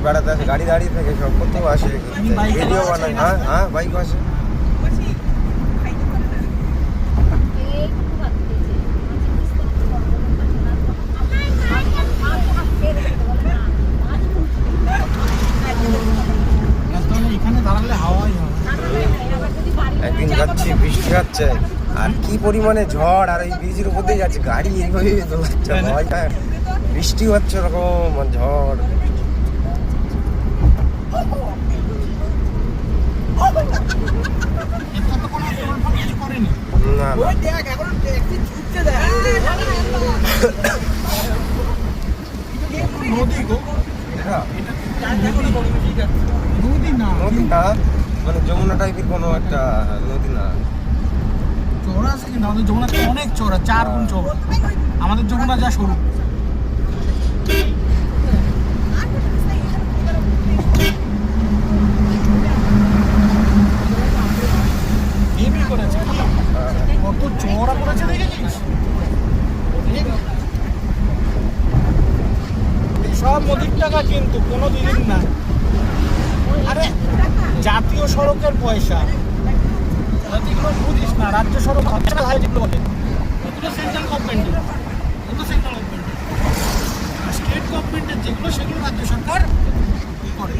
বেড়াতে আসে, গাড়ি দাঁড়িয়ে থাকে, সব কত আসে, ভিডিও বানায়। হ্যাঁ হ্যাঁ, বাইক আসে। একদিন যাচ্ছি, বৃষ্টি হচ্ছে আর কি পরিমাণে ঝড়, আর এই ব্রিজের উপর দিয়ে যাচ্ছে গাড়ি, এইভাবে দোলাচ্ছে, ভয়টা, বৃষ্টি হচ্ছে ওরকম ঝড়। না নদী না, মানে যমুনা টাইপের কোনো একটা নদী না। চওড়া আছে কিন্তু আমাদের যমুনা অনেক চওড়া, 4 গুণ চওড়া। আমাদের যমুনা যা সরু। কত চওড়া করেছে দেখেছিস? সব মোদির টাকা কিন্তু কোনো দিন না। আরে জাতীয় সড়কের পয়সা যেগুলো বুঝিস না, রাজ্য সড়ক হচ্ছে না যেগুলো বলে, ওগুলো সেন্ট্রাল গভর্নমেন্টের, ওগুলো সেন্ট্রাল গভর্নমেন্টের। আর স্টেট গভর্নমেন্টের যেগুলো, সেগুলো রাজ্য সরকার করে।